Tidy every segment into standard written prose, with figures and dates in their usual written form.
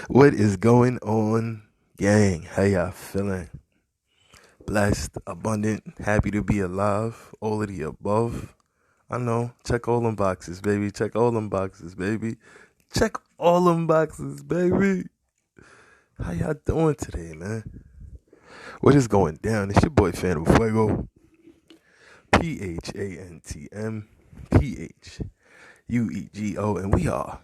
What is going on, gang? How y'all feeling? Blessed, abundant, happy to be alive, all of the above. I know. Check all them boxes, baby. Check all them boxes, baby. Check all them boxes, baby. How y'all doing today, man? What is going down? It's your boy Phantm Phuego. Phantm Phuego, and we are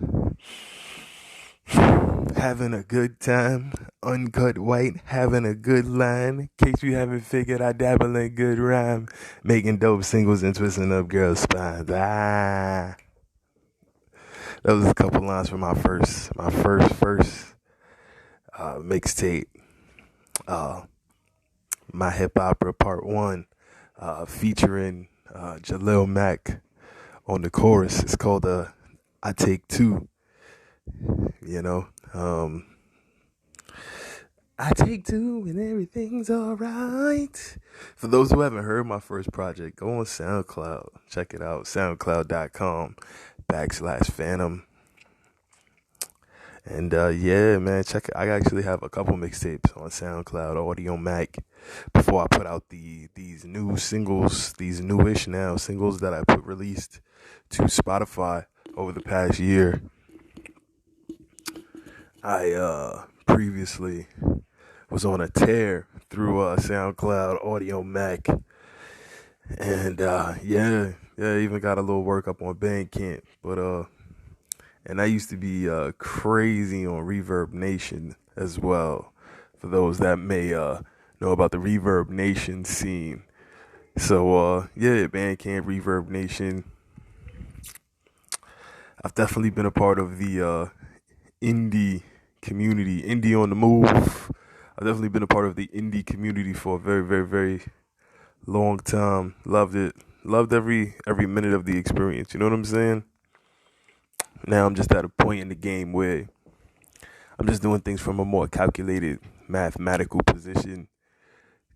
having a good time, uncut white, having a good line. In case you haven't figured, I dabble in good rhyme, making dope singles and twisting up girls' spines. That was a couple lines from my first mixtape, my hip opera part one, featuring Jalil Mack on the chorus. It's called "I Take Two." You know, I take two and everything's alright. For those who haven't heard my first project, go on SoundCloud. Check it out. SoundCloud.com/Phantm. And yeah, man, check it. I actually have a couple mixtapes on SoundCloud, Audio Mac, before I put out these new singles, these newish now singles that I released to Spotify over the past year. I previously was on a tear through SoundCloud, Audio Mac, and yeah, even got a little work up on Bandcamp. But and I used to be crazy on Reverb Nation as well. For those that may know about the Reverb Nation scene, so yeah, Bandcamp, Reverb Nation. I've definitely been a part of the indie community, indie on the move. I've definitely been a part of the indie community for a very, very, very long time. Loved it. Loved every minute of the experience. You know what I'm saying? Now I'm just at a point in the game where I'm just doing things from a more calculated, mathematical position.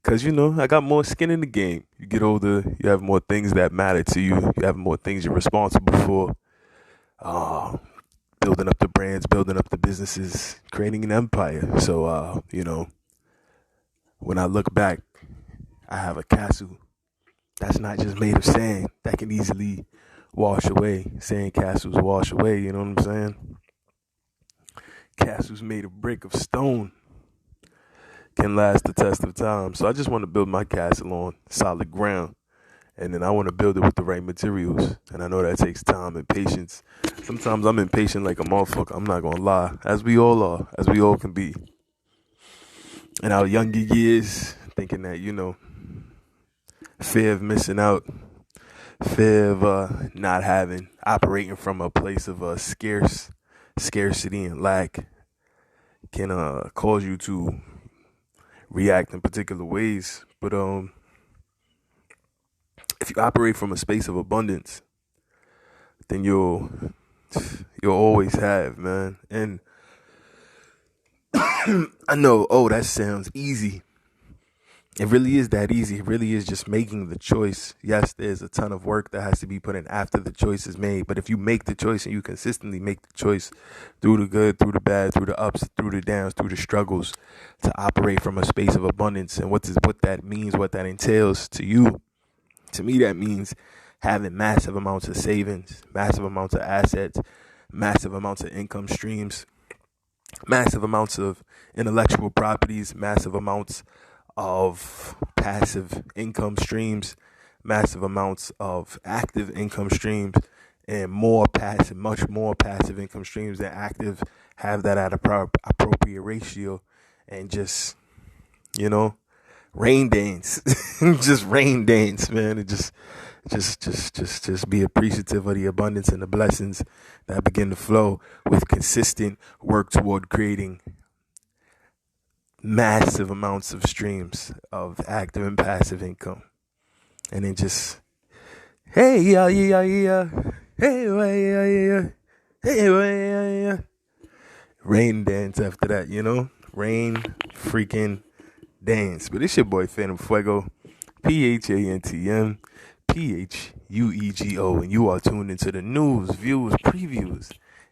Because, you know, I got more skin in the game. You get older, you have more things that matter to you. You have more things you're responsible for. Building up the brands, building up the businesses, creating an empire. So, you know, when I look back, I have a castle that's not just made of sand that can easily wash away. Sand castles wash away, you know what I'm saying? Castles made of brick of stone can last the test of time. So I just want to build my castle on solid ground. And then I want to build it with the right materials. And I know that takes time and patience. Sometimes I'm impatient like a motherfucker. I'm not going to lie. As we all are. As we all can be. In our younger years, thinking that, you know, fear of missing out. Fear of not having. Operating from a place of scarcity and lack can cause you to react in particular ways. But if you operate from a space of abundance, then you'll always have, man. And I know, that sounds easy. It really is that easy. It really is just making the choice. Yes, there's a ton of work that has to be put in after the choice is made. But if you make the choice and you consistently make the choice through the good, through the bad, through the ups, through the downs, through the struggles, to operate from a space of abundance, and what that means, what that entails to you. To me, that means having massive amounts of savings, massive amounts of assets, massive amounts of income streams, massive amounts of intellectual properties, massive amounts of passive income streams, massive amounts of active income streams, and much more passive income streams than active. Have that at a appropriate ratio, and just, you know, rain dance. Just rain dance, man. And just be appreciative of the abundance and the blessings that begin to flow with consistent work toward creating massive amounts of streams of active and passive income. And then just, hey, yeah, hey, hey, rain dance after that, you know? Rain freaking dance. But it's your boy Phantm Phuego, Phantm Phuego, and you are tuned into the news, views, previews,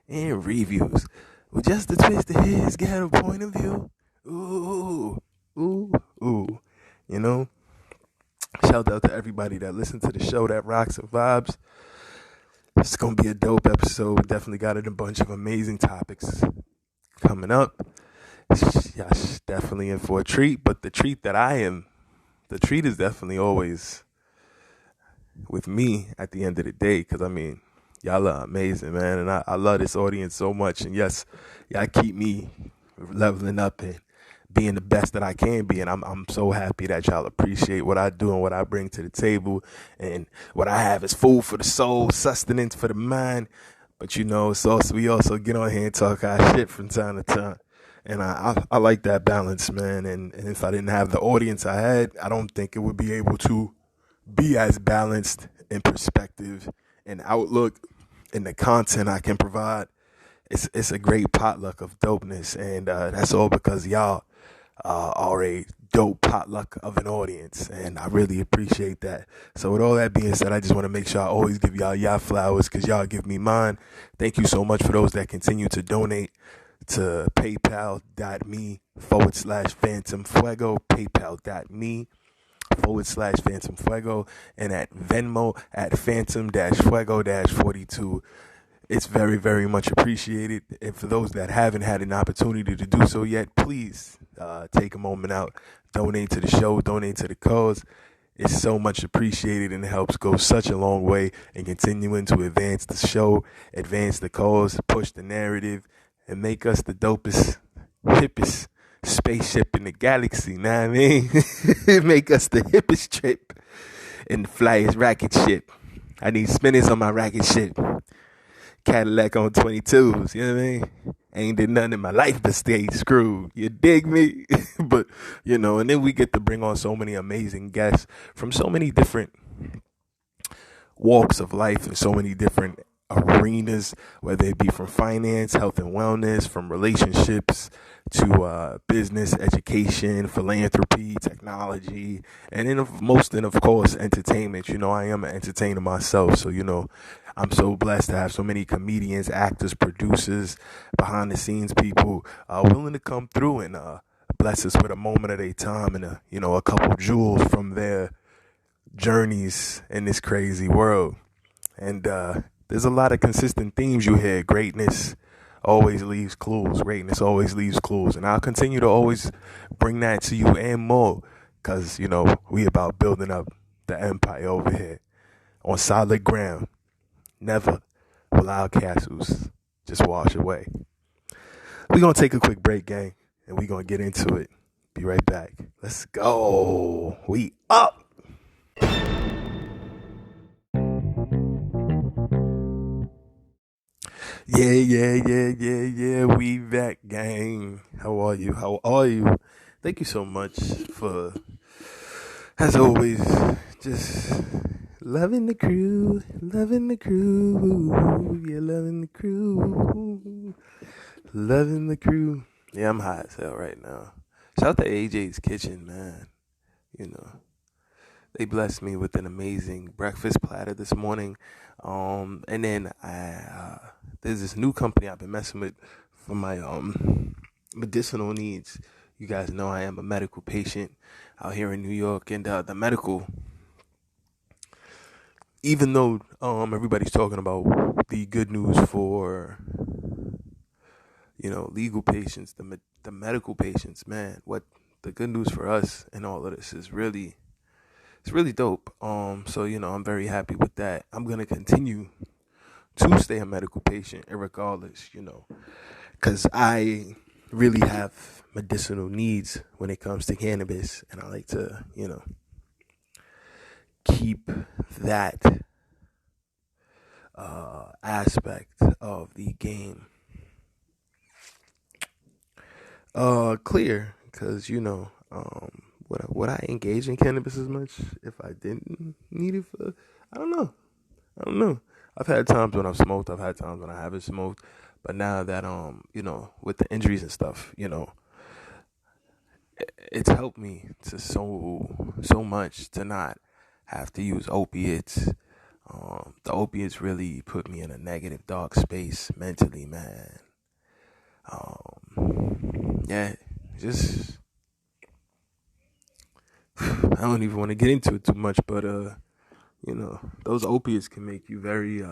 and reviews with just a twist of his ghetto point of view. Ooh, ooh, ooh. You know, shout out to everybody that listened to the show that rocks and vibes. It's gonna be a dope episode. We definitely got a bunch of amazing topics coming up. Yes, definitely in for a treat. But the treat is definitely always with me at the end of the day. Because, I mean, y'all are amazing, man. And I love this audience so much. And yes, y'all keep me leveling up and being the best that I can be. And I'm so happy that y'all appreciate what I do and what I bring to the table. And what I have is food for the soul, sustenance for the mind. But, you know, we also get on here and talk our shit from time to time. And I like that balance, man. And if I didn't have the audience I had, I don't think it would be able to be as balanced in perspective and outlook in the content I can provide. It's a great potluck of dopeness. And that's all because y'all are a dope potluck of an audience. And I really appreciate that. So with all that being said, I just want to make sure I always give y'all flowers because y'all give me mine. Thank you so much for those that continue to donate to paypal.me/Phantm Phuego, paypal.me/Phantm Phuego, and at Venmo at Phantm-Phuego-42. It's very, very much appreciated. And for those that haven't had an opportunity to do so yet, please take a moment out, donate to the show, donate to the cause. It's so much appreciated and it helps go such a long way in continuing to advance the show, advance the cause, push the narrative, and make us the dopest, hippest spaceship in the galaxy, know what I mean? Make us the hippest trip and the flyest rocket ship. I need spinners on my rocket ship. Cadillac on 22s, you know what I mean? Ain't did nothing in my life but stay screwed. You dig me? But, you know, and then we get to bring on so many amazing guests from so many different walks of life and so many different arenas, whether it be from finance, health and wellness, from relationships to business, education, philanthropy, technology, and then of course entertainment. You know, I am an entertainer myself, so you know I'm so blessed to have so many comedians, actors, producers, behind the scenes people willing to come through and bless us with a moment at a time and a couple jewels from their journeys in this crazy world. And there's a lot of consistent themes you hear. Greatness always leaves clues. Greatness always leaves clues. And I'll continue to always bring that to you and more. Because, you know, we about building up the empire over here on solid ground. Never will our castles just wash away. We're going to take a quick break, gang. And we're going to get into it. Be right back. Let's go. We up. Yeah. We back, gang. How are you? Thank you so much for, as always, just loving the crew. Yeah, loving the crew. Yeah, I'm hot as hell right now. Shout out to AJ's Kitchen, man. You know, they blessed me with an amazing breakfast platter this morning. And then there's this new company I've been messing with for my medicinal needs. You guys know I am a medical patient out here in New York, and the medical, even though everybody's talking about the good news for legal patients, the medical patients, man, what the good news for us and all of this is really. It's really dope. So, I'm very happy with that. I'm going to continue to stay a medical patient regardless, because I really have medicinal needs when it comes to cannabis. And I like to, keep that aspect of the game clear because, would I engage in cannabis as much if I didn't need it for? I don't know. I've had times when I've smoked. I've had times when I haven't smoked. But now that with the injuries and stuff, it's helped me to so much to not have to use opiates, The opiates really put me in a negative, dark space mentally, man. Yeah, just I don't even want to get into it too much, but those opiates can make you very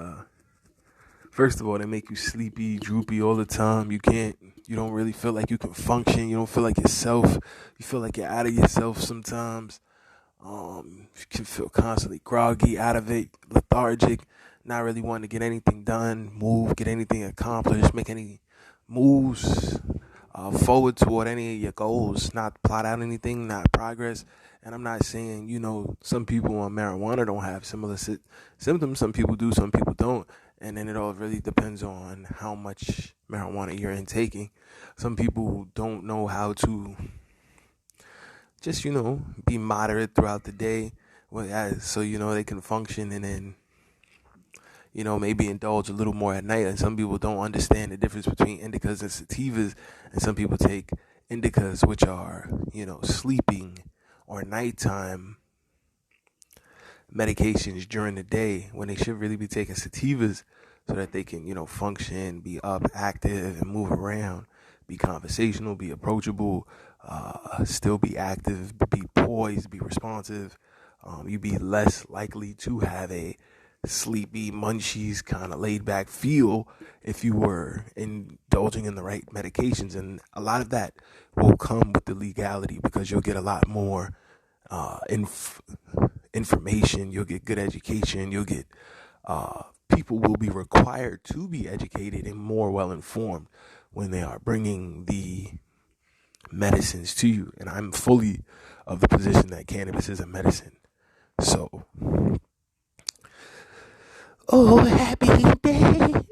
first of all, they make you sleepy, droopy all the time. You don't really feel like you can function. You don't feel like yourself. You feel like you're out of yourself sometimes. You can feel constantly groggy, out of it, lethargic, not really wanting to get anything done, move, get anything accomplished, make any moves forward toward any of your goals, not plot out anything, not progress. And I'm not saying, some people on marijuana don't have similar symptoms. Some people do, some people don't. And then it all really depends on how much marijuana you're intaking. Some people don't know how to just, be moderate throughout the day. So, they can function and then, maybe indulge a little more at night. And some people don't understand the difference between indicas and sativas. And some people take indicas, which are, sleeping or nighttime medications during the day, when they should really be taking sativas so that they can, function, be up, active, and move around, be conversational, be approachable, still be active, be poised, be responsive. You be less likely to have a sleepy, munchies, kind of laid back feel if you were indulging in the right medications. And a lot of that will come with the legality because you'll get a lot more information. You'll get good education. You'll get people will be required to be educated and more well informed when they are bringing the medicines to you. And I'm fully of the position that cannabis is a medicine. So, oh, happy day.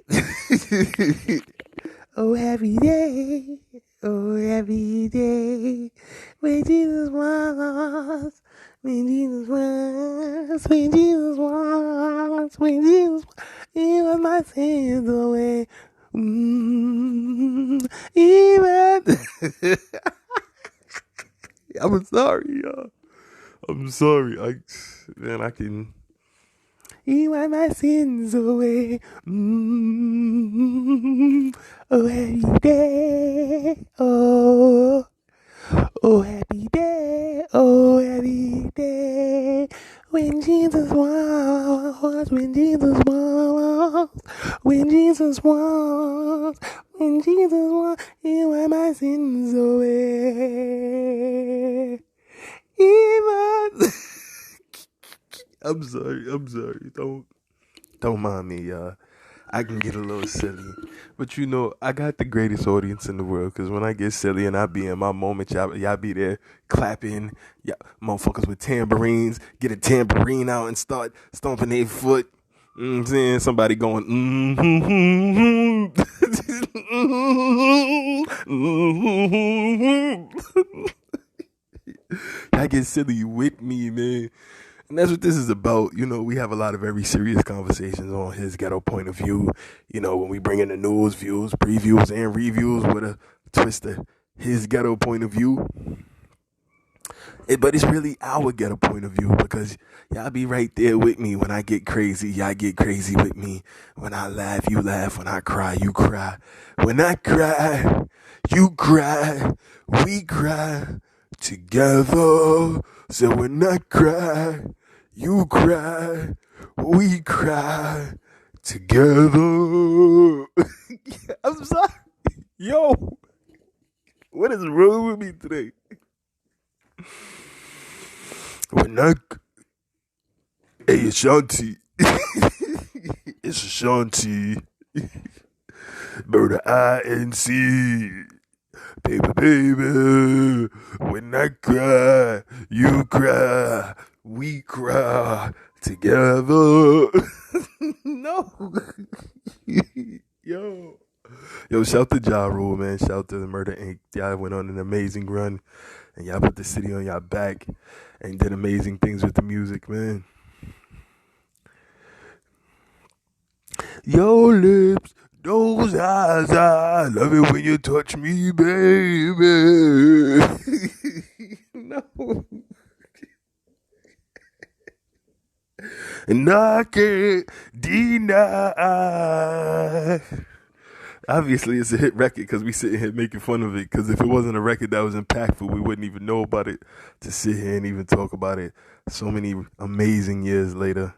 Oh, happy day. Oh, happy day. When Jesus was. When Jesus was. When Jesus was. When Jesus was. He was my sins away. Even. I'm sorry, y'all. I'm sorry. I can. He wiped my sins away. Oh, happy day. Oh, happy day. Oh, happy day. When Jesus was, when Jesus was, when Jesus was, when Jesus was, he wiped my sins away. Even. I'm sorry. Don't mind me, y'all. I can get a little silly. But I got the greatest audience in the world. Because when I get silly and I be in my moment, y'all be there clapping. Y'all motherfuckers with tambourines. Get a tambourine out and start stomping their foot. You know what I'm saying? Somebody going, I get silly with me, man. And that's what this is about. We have a lot of very serious conversations on his ghetto point of view. When we bring in the news, views, previews, and reviews with a twist of his ghetto point of view. But it's really our ghetto point of view because y'all be right there with me. When I get crazy, y'all get crazy with me. When I laugh, you laugh. When I cry, you cry. When I cry, you cry. We cry together. So when I cry, you cry, we cry together. I'm sorry. Yo, what is wrong with me today? When hey, Ashanti. It's Ashanti. Murder INC. Baby, when I cry, you cry, we cry together. No. Yo, shout to Ja Rule, man. Shout to the Murder Inc. Y'all went on an amazing run, and y'all put the city on y'all back and did amazing things with the music, man. Your lips. Those eyes, I love it when you touch me, baby. No. And I can't deny. Obviously, it's a hit record because we sitting here making fun of it. Because if it wasn't a record that was impactful, we wouldn't even know about it. To sit here and even talk about it so many amazing years later.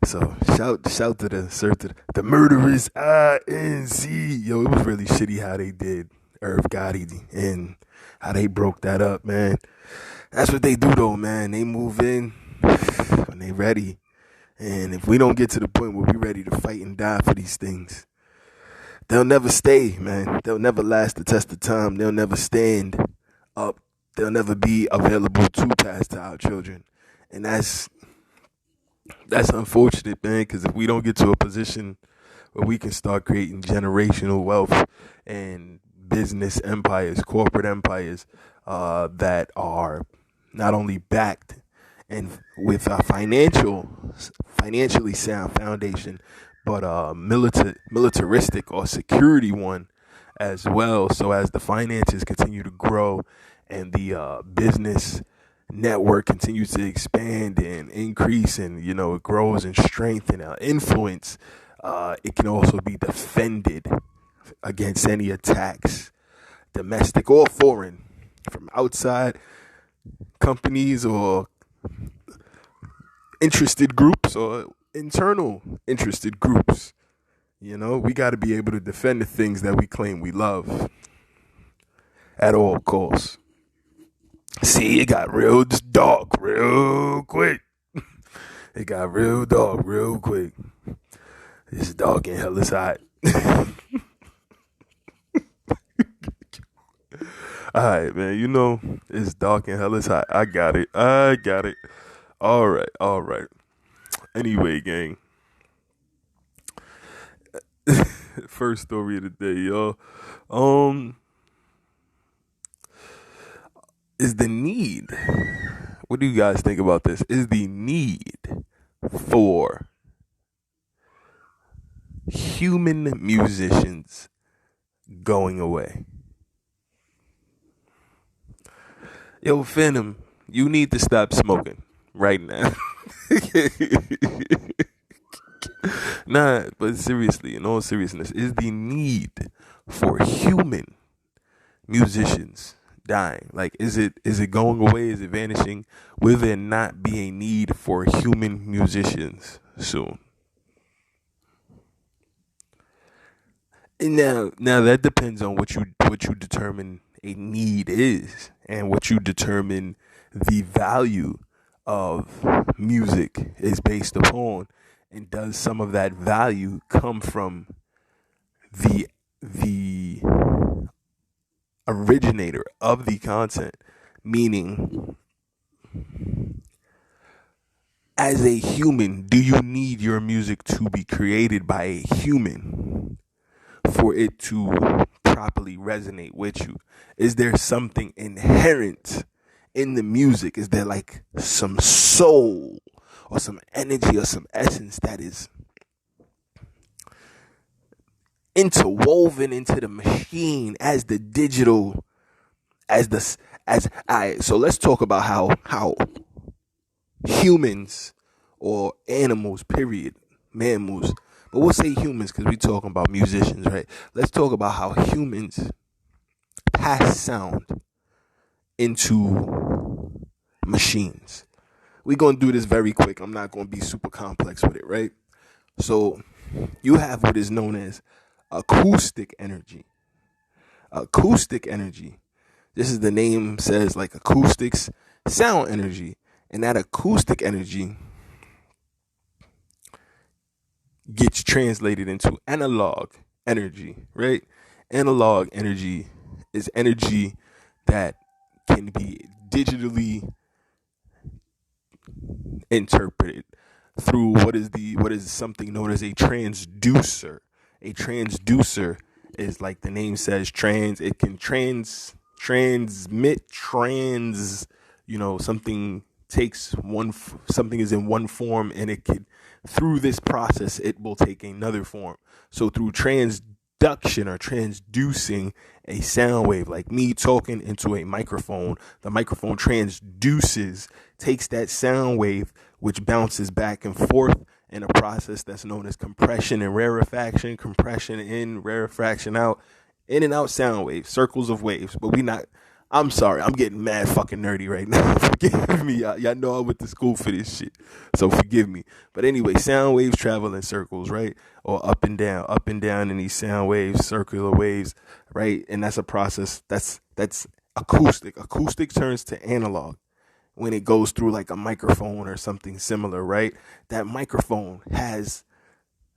So shout to the murderous INC. Yo, it was really shitty how they did Irv Gotti and how they broke that up, man. That's what they do though, man. They move in when they ready. And if we don't get to the point where we ready to fight and die for these things, they'll never stay, man. They'll never last the test of time. They'll never stand up. They'll never be available to pass to our children. And that's unfortunate, man, because if we don't get to a position where we can start creating generational wealth and business empires, corporate empires that are not only backed and with a financially sound foundation, but militaristic or security one as well. So as the finances continue to grow and the business network continues to expand and increase, and it grows in strength and influence, it can also be defended against any attacks, domestic or foreign, from outside companies or interested groups or internal interested groups. We got to be able to defend the things that we claim we love at all costs. See, it got real dark real quick. It got real dark real quick. It's dark and hell is hot. Alright, man, it's dark and hell is hot. I got it. Alright. Anyway, gang. First story of the day, y'all. Is the need, what do you guys think about this? Is the need for human musicians going away? Yo, Phantm, you need to stop smoking right now. Nah, but seriously, in all seriousness, is the need for human musicians dying? Like, is it going away? Is it vanishing? Will there not be a need for human musicians soon? And now that depends on what you determine a need is, and what you determine the value of music is based upon. And does some of that value come from the originator of the content? Meaning, as a human, do you need your music to be created by a human for it to properly resonate with you? Is there something inherent in the music? Is there like some soul or some energy or some essence that is interwoven into the machine as the digital, so let's talk about how humans or animals, period, mammals, but we'll say humans because we're talking about musicians, right? Let's talk about how humans pass sound into machines. We're going to do this very quick. I'm not going to be super complex with it, right? So you have what is known as acoustic energy. Acoustic energy. This is the name says, like acoustics, sound energy. And that acoustic energy gets translated into analog energy, right? Analog energy is energy that can be digitally interpreted through what is something known as a transducer. A transducer is, like the name says, it can transmit something something is in one form, and it could, through this process, it will take another form. So through transducing transduction or transducing a sound wave, like me talking into a microphone. The microphone transduces, takes that sound wave, which bounces back and forth in a process that's known as compression and rarefaction. Compression in, rarefaction out, in and out sound waves, circles of waves. But I'm sorry, I'm getting mad fucking nerdy right now. Forgive me. Y'all know I went to school for this shit, so forgive me. But anyway, sound waves travel in circles, right? Or up and down in these sound waves, circular waves, right? And that's a process. That's acoustic. Acoustic turns to analog when it goes through like a microphone or something similar, right? That microphone has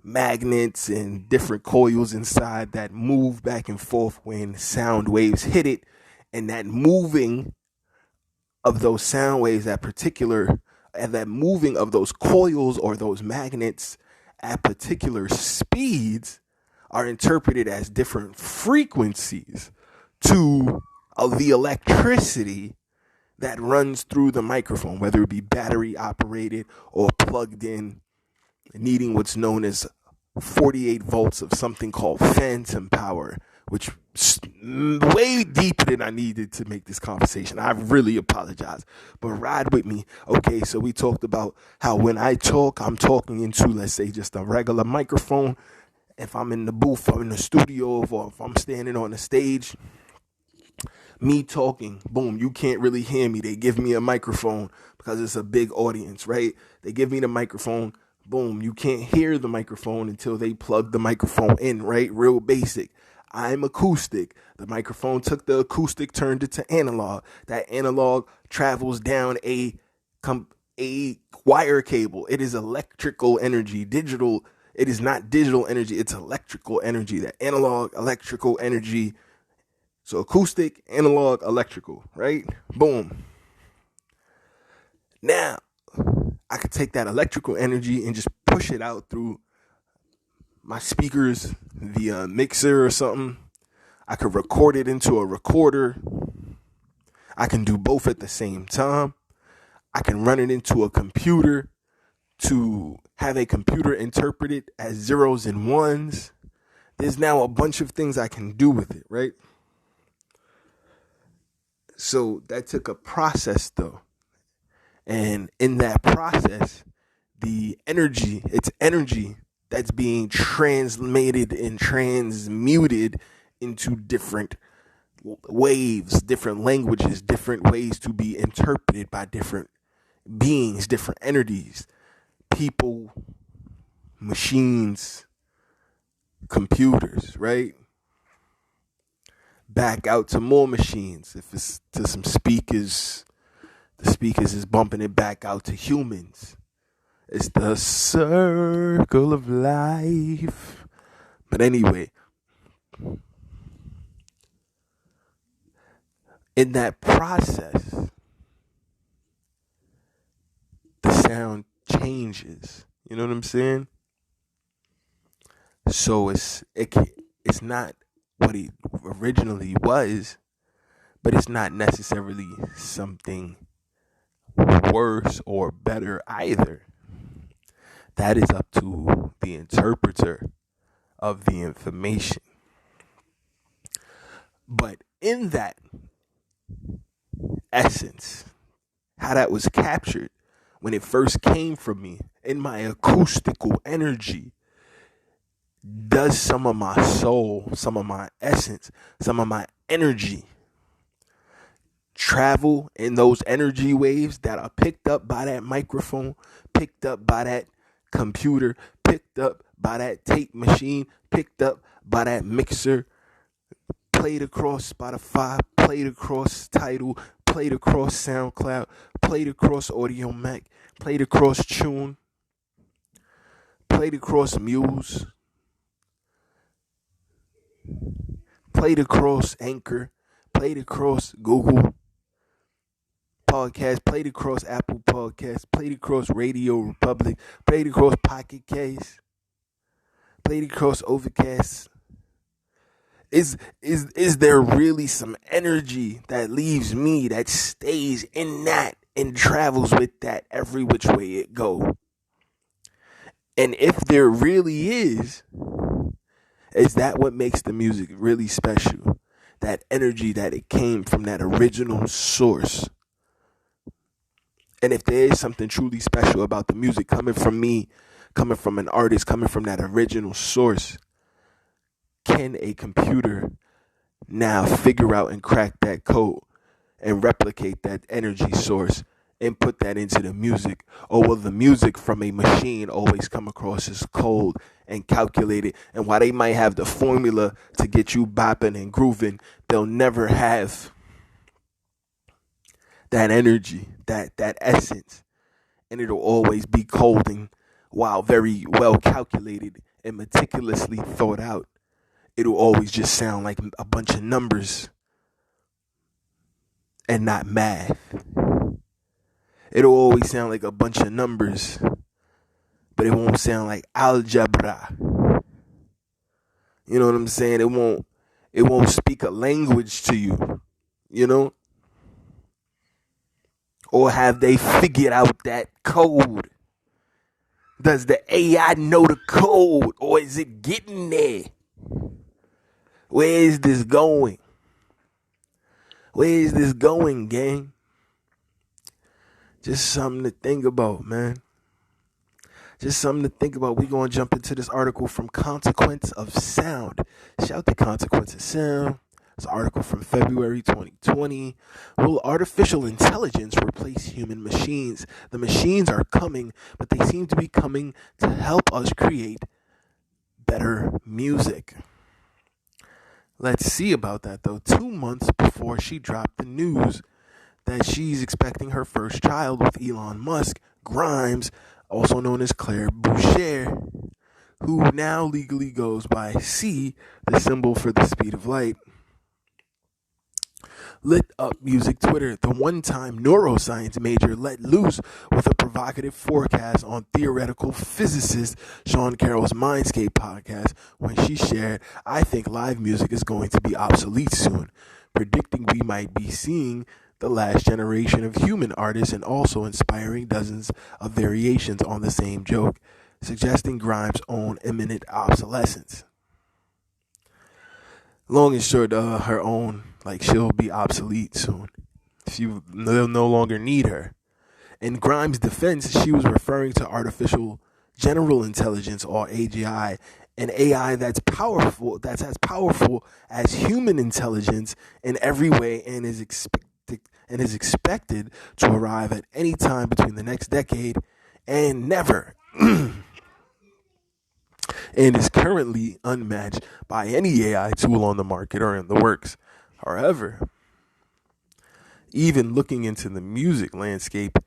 magnets and different coils inside that move back and forth when sound waves hit it. And that moving of those sound waves, that moving of those coils or those magnets at particular speeds are interpreted as different frequencies to the electricity that runs through the microphone, whether it be battery operated or plugged in, needing what's known as 48 volts of something called phantom power, which way deeper than I needed to make this conversation. I really apologize, but ride with me. Okay, so we talked about how when I talk, I'm talking into, let's say, just a regular microphone. If I'm in the booth or in the studio, or if I'm standing on the stage, me talking, boom, you can't really hear me. They give me a microphone because it's a big audience, right? They give me the microphone, boom, you can't hear the microphone until they plug the microphone in, right? Real basic. I'm acoustic. The microphone took the acoustic, turned it to analog. That analog travels down a wire cable. It is electrical energy. Digital. It is not digital energy. It's electrical energy. That analog, electrical energy. So acoustic, analog, electrical, right? Boom. Now, I could take that electrical energy and just push it out through my speakers via mixer or something. I could record it into a recorder. I can do both at the same time. I can run it into a computer to have a computer interpret it as zeros and ones. There's now a bunch of things I can do with it, right? So that took a process though. And in that process, it's energy that's being transmitted and transmuted into different waves, different languages, different ways to be interpreted by different beings, different entities, people, machines, computers, right? Back out to more machines. If it's to some speakers, the speakers is bumping it back out to humans. It's the circle of life. But anyway, in that process, the sound changes. You know what I'm saying? So it's not what it originally was, but it's not necessarily something worse or better either. That is up to the interpreter of the information. But in that essence, how that was captured when it first came from me, in my acoustical energy, does some of my soul, some of my essence, some of my energy travel in those energy waves that are picked up by that microphone, picked up by that computer, picked up by that tape machine, picked up by that mixer, played across Spotify, played across Tidal, played across SoundCloud, played across Audio Mac, played across Tune, played across Muse, played across Anchor, played across Google Podcast, played across Apple Podcasts, played across Radio Republic, played across Pocket Cast, played across Overcast. Is there really some energy that leaves me, that stays in that and travels with that every which way it go? And if there really is, Is that what makes the music really special? That energy that it came from that original source. And if there is something truly special about the music coming from me, coming from an artist, coming from that original source, can a computer now figure out and crack that code and replicate that energy source and put that into the music? Or will the music from a machine always come across as cold and calculated? And while they might have the formula to get you bopping and grooving, they'll never have that energy, that essence. And it'll always be cold and, while very well calculated and meticulously thought out, it'll always just sound like a bunch of numbers and not math. It'll always sound like a bunch of numbers, but it won't sound like algebra. You know what I'm saying? It won't speak a language to you, you know? Or have they figured out that code? Does the AI know the code, or is it getting there? Where is this going? Where is this going, gang? Just something to think about, man. Just something to think about. We're going to jump into this article from Consequence of Sound. Shout to Consequence of Sound. It's an article from February 2020. Will artificial intelligence replace human machines? The machines are coming, but they seem to be coming to help us create better music. Let's see about that, though. 2 months before she dropped the news that she's expecting her first child with Elon Musk, Grimes, also known as Claire Boucher, who now legally goes by C, the symbol for the speed of light, lit up music Twitter. The one-time neuroscience major let loose with a provocative forecast on theoretical physicist Sean Carroll's Mindscape podcast when she shared, "I think live music is going to be obsolete soon," predicting we might be seeing the last generation of human artists and also inspiring dozens of variations on the same joke, suggesting Grimes' own imminent obsolescence. Long and short, her own, she'll be obsolete soon. They'll no longer need her. In Grimes' defense, she was referring to artificial general intelligence, or AGI, an AI that's as powerful as human intelligence in every way, and is expected to arrive at any time between the next decade and never. And is currently unmatched by any AI tool on the market or in the works. However, even looking into the music landscape's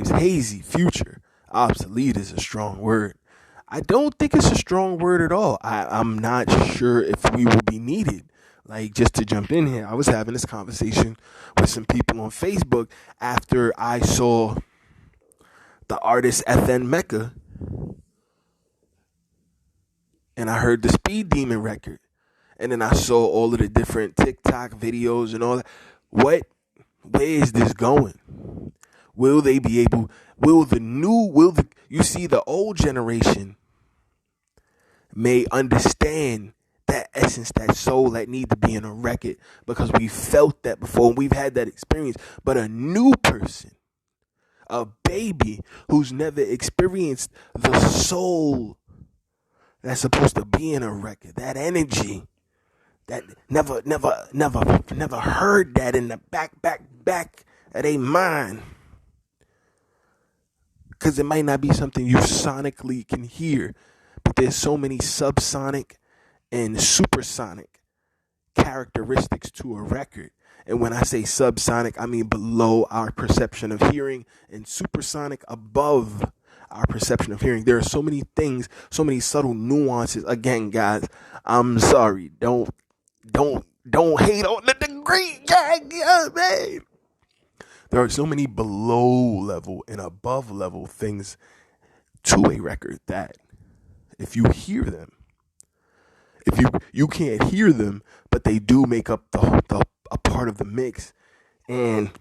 hazy future, obsolete is a strong word. I don't think it's a strong word at all. I'm not sure if we will be needed. Just to jump in here, I was having this conversation with some people on Facebook after I saw the artist FN Mecca, and I heard the Speed Demon record, and then I saw all of the different TikTok videos and all that. Where is this going? Will they be able, you see, the old generation may understand that essence, that soul that need to be in a record, because we felt that before and we've had that experience. But a new person, a baby who's never experienced the soul that's supposed to be in a record, that energy, that never heard that in the back of their mind, because it might not be something you sonically can hear, but there's so many subsonic and supersonic characteristics to a record. And when I say subsonic, I mean below our perception of hearing, and supersonic above our perception of hearing. There are so many things, so many subtle nuances. Again, guys, I'm sorry. Don't hate on the degree, man. There are so many below level and above level things to a record that if you hear them, if you can't hear them, but they do make up a part of the mix. And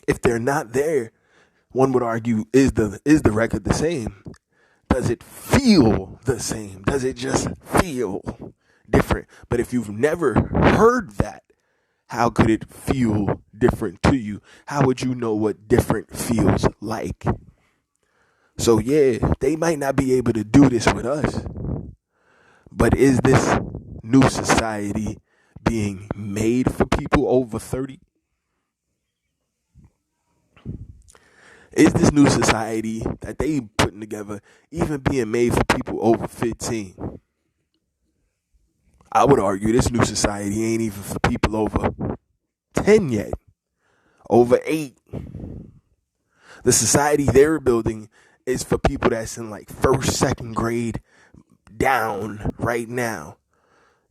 if they're not there, one would argue, is the record the same? does it feel the same? Does it just feel different? But if you've never heard that, how could it feel different to you? How would you know what different feels like? So yeah, they might not be able to do this with us. But is this new society being made for people over 30? Is this new society that they putting together even being made for people over 15? I would argue this new society ain't even for people over 10 yet, over 8. The society they're building is for people that's in like first, second grade down right now.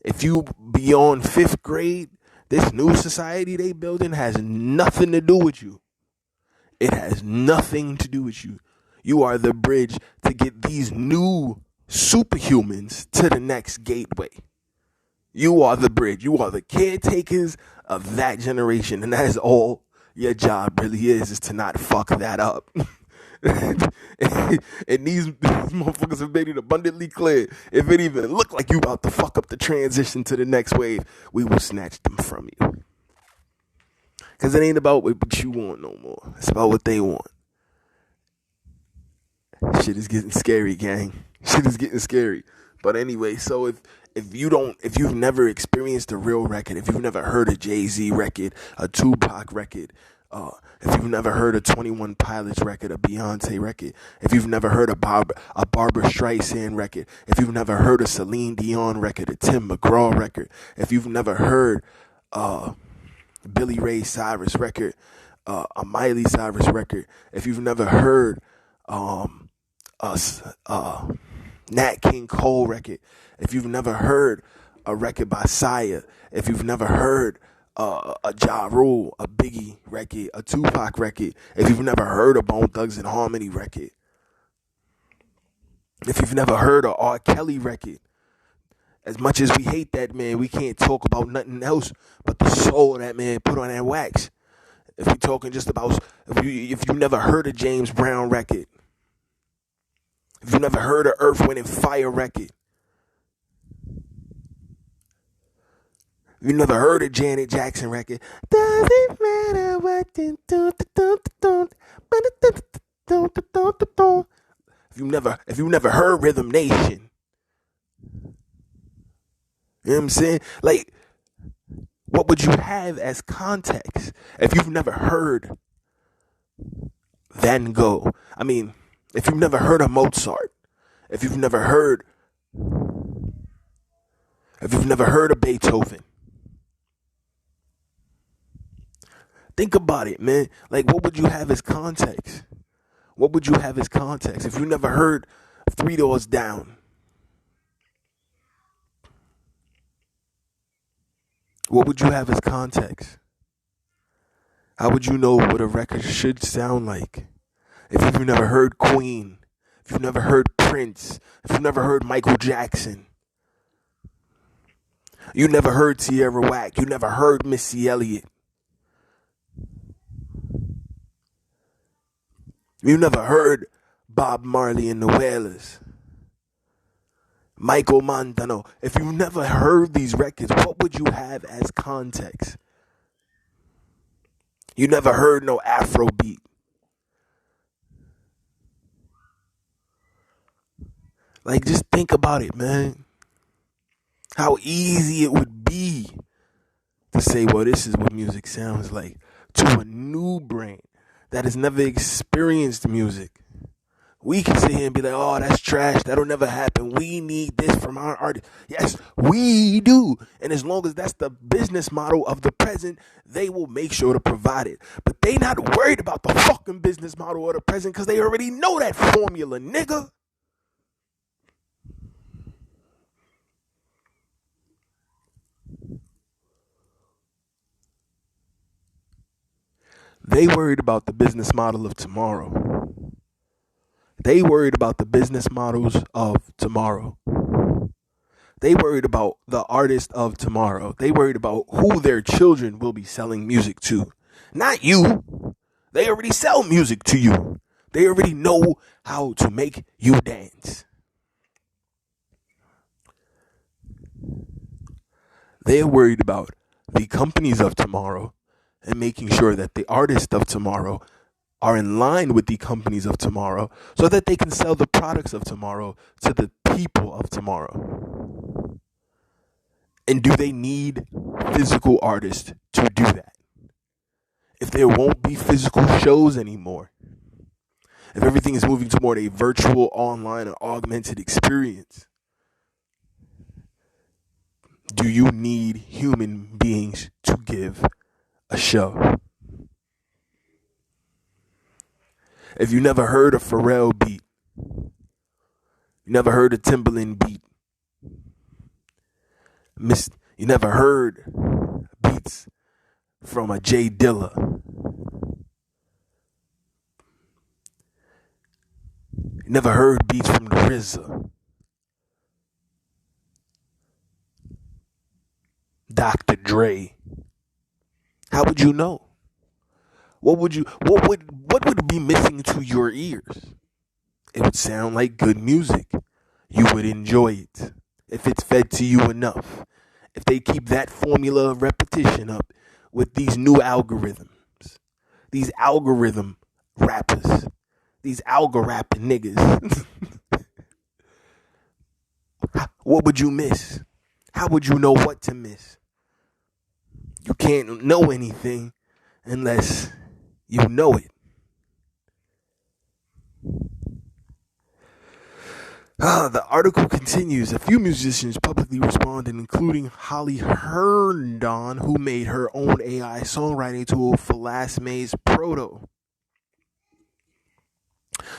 If you beyond 5th grade, this new society they building has nothing to do with you. It has nothing to do with you. You are the bridge to get these new superhumans to the next gateway. You are the bridge. You are the caretakers of that generation. And that is all your job really is to not fuck that up. And these motherfuckers have made it abundantly clear. If it even look like you about to fuck up the transition to the next wave, we will snatch them from you. Because it ain't about what you want no more. It's about what they want. Shit is getting scary, gang. Shit is getting scary. But anyway, so if you've never experienced a real record, if you've never heard a Jay-Z record, a Tupac record, if you've never heard a 21 Pilots record, a Beyonce record, if you've never heard a Barbra Streisand record, if you've never heard a Celine Dion record, a Tim McGraw record, if you've never heard Billy Ray Cyrus record, a Miley Cyrus record, if you've never heard Nat King Cole record, if you've never heard a record by Sia, if you've never heard a Ja Rule, a Biggie record, a Tupac record, if you've never heard a Bone Thugs and Harmony record, if you've never heard a R. Kelly record, as much as we hate that man, we can't talk about nothing else but the soul that man put on that wax. If we're talking just about, if you never heard a James Brown record, if you never heard a Earth, Wind and Fire record, if you never heard a Janet Jackson record, doesn't matter what you do. If you never heard Rhythm Nation, you know what I'm saying? Like, what would you have as context if you've never heard Van Gogh? I mean, if you've never heard of Mozart, if you've never heard of Beethoven, think about it, man. Like, what would you have as context? What would you have as context if you never heard Three Doors Down? What would you have as context? How would you know what a record should sound like? If you've never heard Queen, if you've never heard Prince, if you've never heard Michael Jackson, you never heard Tierra Whack, you never heard Missy Elliott, you never heard Bob Marley and the Wailers, Michael Montano. If you've never heard these records, what would you have as context? You never heard no Afrobeat. Like, just think about it, man. How easy it would be to say, well, this is what music sounds like, to a new brain that has never experienced music. We can sit here and be like, oh, that's trash. That'll never happen. We need this from our artists. Yes, we do. And as long as that's the business model of the present, they will make sure to provide it. But they not worried about the fucking business model of the present because they already know that formula, nigga. They worried about the business model of tomorrow. They worried about the business models of tomorrow. They worried about the artist of tomorrow. They worried about who their children will be selling music to. Not you. They already sell music to you. They already know how to make you dance. They're worried about the companies of tomorrow and making sure that the artists of tomorrow are in line with the companies of tomorrow so that they can sell the products of tomorrow to the people of tomorrow. And do they need physical artists to do that? If there won't be physical shows anymore, if everything is moving toward a virtual, online, or augmented experience, do you need human beings to give a show? If you never heard a Pharrell beat, you never heard a Timbaland beat, you never heard beats from a Jay Dilla, you never heard beats from the RZA, Dr. Dre, how would you know? What would be missing to your ears? It would sound like good music. You would enjoy it if it's fed to you enough. If they keep that formula of repetition up with these new algorithms, these algorithm rappers, these algo rapping niggas, what would you miss? How would you know what to miss? You can't know anything unless you know it. The article continues. A few musicians publicly responded, including Holly Herndon, who made her own AI songwriting tool for Last May's Proto,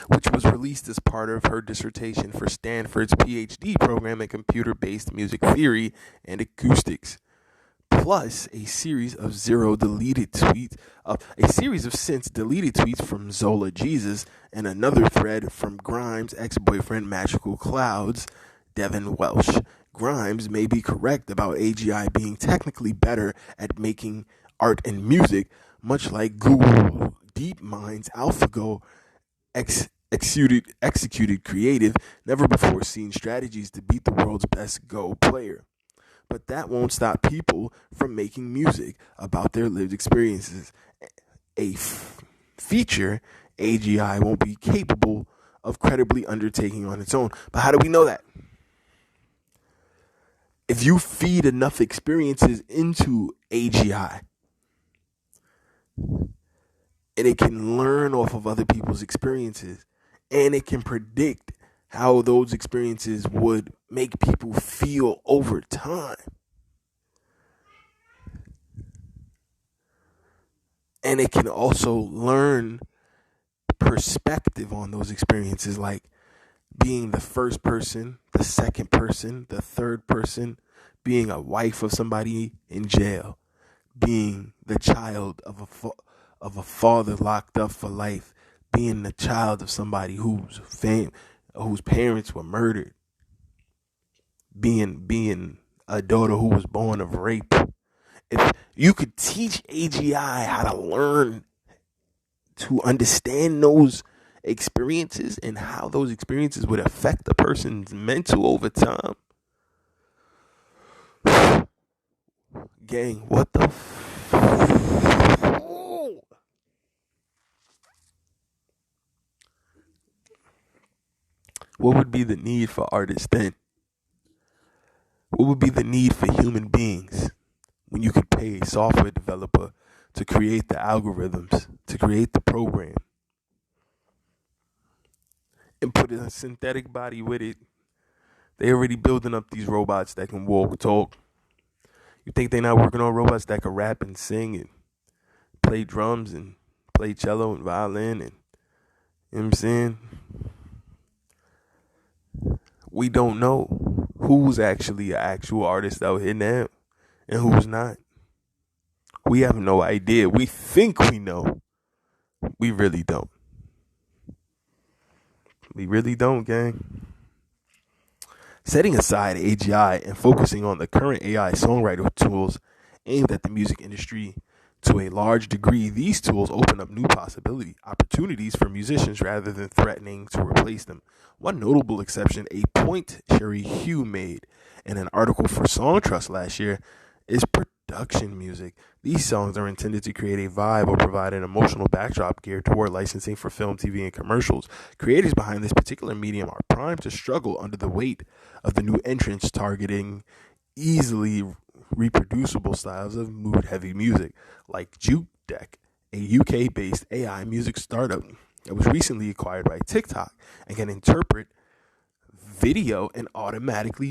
which was released as part of her dissertation for Stanford's PhD program in computer-based music theory and acoustics. Plus a series of since deleted tweets from Zola Jesus and another thread from Grimes' ex-boyfriend Magical Clouds, Devin Welsh. Grimes may be correct about AGI being technically better at making art and music, much like Google DeepMind's AlphaGo executed creative, never before seen strategies to beat the world's best Go player. But that won't stop people from making music about their lived experiences. A feature AGI won't be capable of credibly undertaking on its own. But how do we know that? If you feed enough experiences into AGI, and it can learn off of other people's experiences, and it can predict how those experiences would make people feel over time. And it can also learn perspective on those experiences, like being the first person, the second person, the third person, being a wife of somebody in jail, being the child of a father locked up for life, being the child of somebody whose parents were murdered, being a daughter who was born of rape. If you could teach AGI how to learn to understand those experiences and how those experiences would affect a person's mental over time, gang, what the what would be the need for artists then? What would be the need for human beings when you could pay a software developer to create the algorithms, to create the program, and put a synthetic body with it? They already building up these robots that can walk, talk. You think they're not working on robots that can rap and sing and play drums and play cello and violin, and you know what I'm saying? We don't know who's actually an actual artist out here now and who's not. We have no idea. We think we know. We really don't. We really don't, gang. Setting aside AGI and focusing on the current AI songwriter tools aimed at the music industry To a large degree, these tools open up new opportunities for musicians rather than threatening to replace them. One notable exception, a point Sherry Hugh made in an article for Song Trust last year, is production music. These songs are intended to create a vibe or provide an emotional backdrop geared toward licensing for film, TV, and commercials. Creators behind this particular medium are primed to struggle under the weight of the new entrants targeting easily reproducible styles of mood-heavy music, like Juke Deck, a UK-based AI music startup that was recently acquired by TikTok and can interpret video and automatically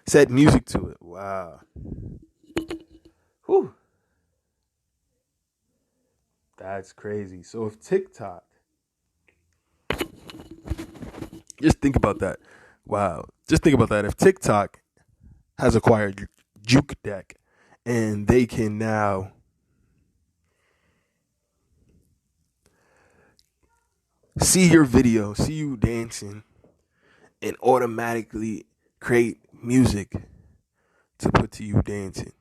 set music to it. Wow. Whew. That's crazy. So if TikTok, just think about that. Wow. Just think about that. If TikTok has acquired Juke Deck and they can now see your video, see you dancing, and automatically create music to put to you dancing.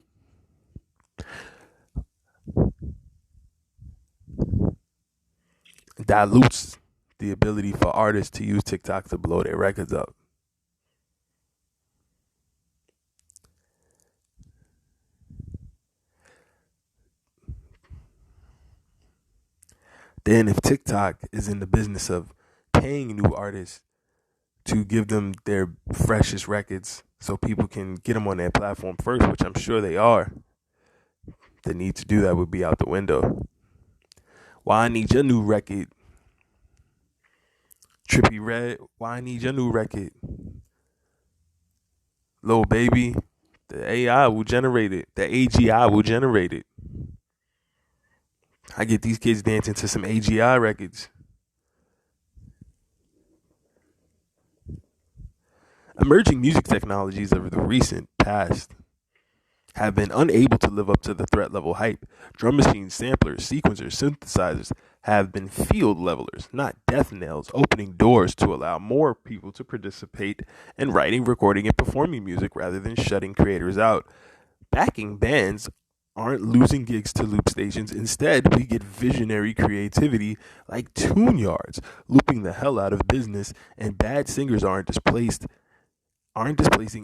Dilutes the ability for artists to use TikTok to blow their records up. Then if TikTok is in the business of paying new artists to give them their freshest records so people can get them on their platform first, which I'm sure they are, the need to do that would be out the window. Why I need your new record, Trippy Red? Why I need your new record, Lil Baby? The AI will generate it. The AGI will generate it. I get these kids dancing to some AGI records. Emerging music technologies of the recent past have been unable to live up to the threat level hype. Drum machines, samplers, sequencers, synthesizers have been field levelers, not death nails, opening doors to allow more people to participate in writing, recording, and performing music rather than shutting creators out. Backing bands aren't losing gigs to loop stations. Instead, we get visionary creativity like tune yards, looping the hell out of business, and bad singers aren't displacing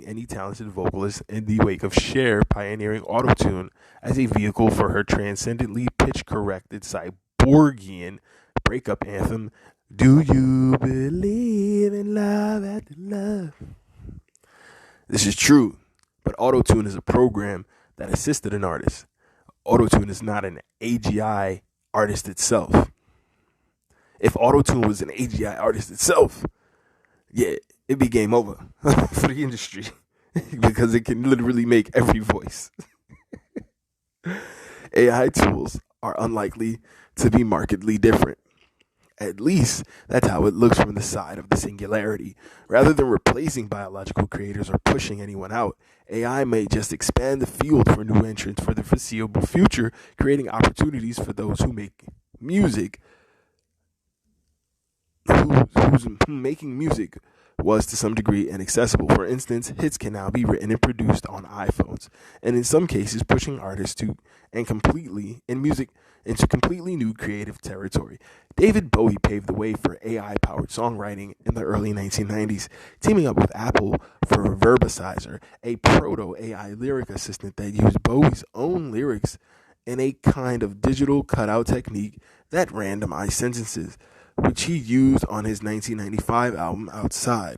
any talented vocalists in the wake of Cher pioneering autotune as a vehicle for her transcendently pitch-corrected cyborgian breakup anthem, Do You Believe in Love After Love? This is true, but autotune is a program that assisted an artist. Autotune is not an AGI artist itself. If autotune was an AGI artist itself, yeah, it'd be game over for the industry because it can literally make every voice. AI tools are unlikely to be markedly different. At least that's how it looks from the side of the singularity. Rather than replacing biological creators or pushing anyone out, AI may just expand the field for new entrants for the foreseeable future, creating opportunities for those who make music, who's making music was to some degree inaccessible. For instance, hits can now be written and produced on iPhones, and in some cases pushing artists into completely new creative territory. David Bowie paved the way for AI-powered songwriting in the early 1990s, teaming up with Apple for Verbicizer, a proto-AI lyric assistant that used Bowie's own lyrics in a kind of digital cutout technique that randomized sentences, which he used on his 1995 album Outside.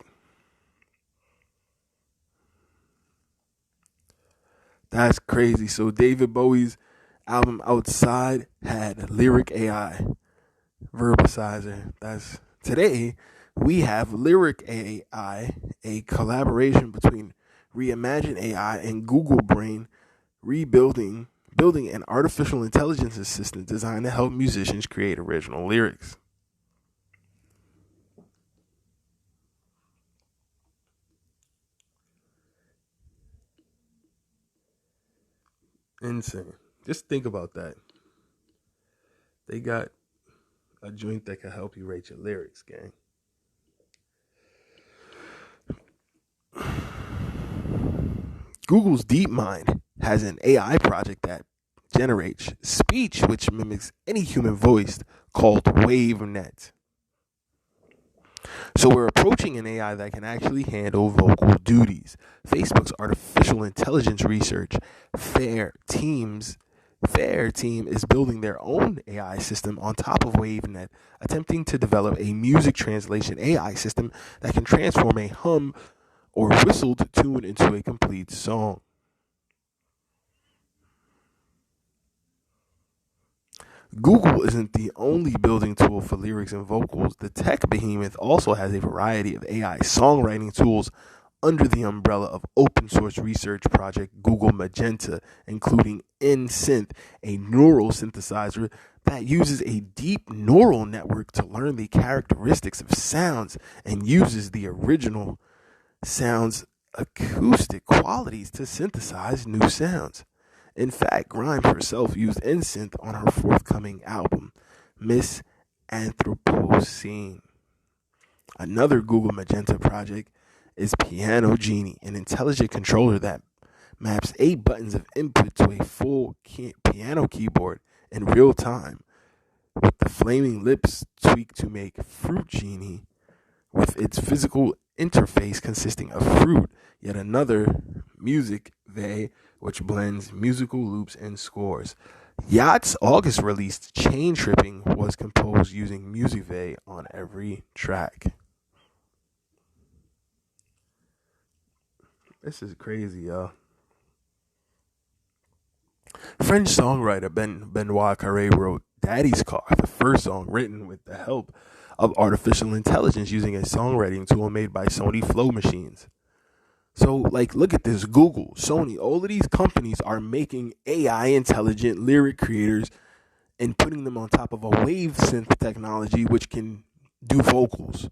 That's crazy. So David Bowie's album Outside had lyric AI, Verbicizer. Today we have lyric AI, a collaboration between Reimagine AI and Google Brain, building an artificial intelligence assistant designed to help musicians create original lyrics. Insane. Just think about that. They got a joint that can help you write your lyrics, gang. Google's DeepMind has an AI project that generates speech which mimics any human voice called WaveNet. So we're approaching an AI that can actually handle vocal duties. Facebook's artificial intelligence research Fair team is building their own AI system on top of WaveNet, attempting to develop a music translation AI system that can transform a hum or whistled tune into a complete song. Google isn't the only building tool for lyrics and vocals. The tech behemoth also has a variety of AI songwriting tools under the umbrella of open source research project Google Magenta, including ncaa, a neural synthesizer that uses a deep neural network to learn the characteristics of sounds and uses the original sound's acoustic qualities to synthesize new sounds. In fact, Grimes herself used ncaa on her forthcoming album, Miss Anthropocene. Another Google Magenta project is Piano Genie, an intelligent controller that maps 8 buttons of input to a full piano keyboard in real time, with the flaming lips tweaked to make Fruit Genie, with its physical interface consisting of fruit, yet another Music Vey, which blends musical loops and scores. Yacht's August released Chain Tripping was composed using Music Vey on every track. This is crazy, y'all. French songwriter Benoit Carré wrote Daddy's Car, the first song written with the help of artificial intelligence using a songwriting tool made by Sony Flow machines. So, look at this. Google, Sony, all of these companies are making AI intelligent lyric creators and putting them on top of a wave synth technology which can do vocals.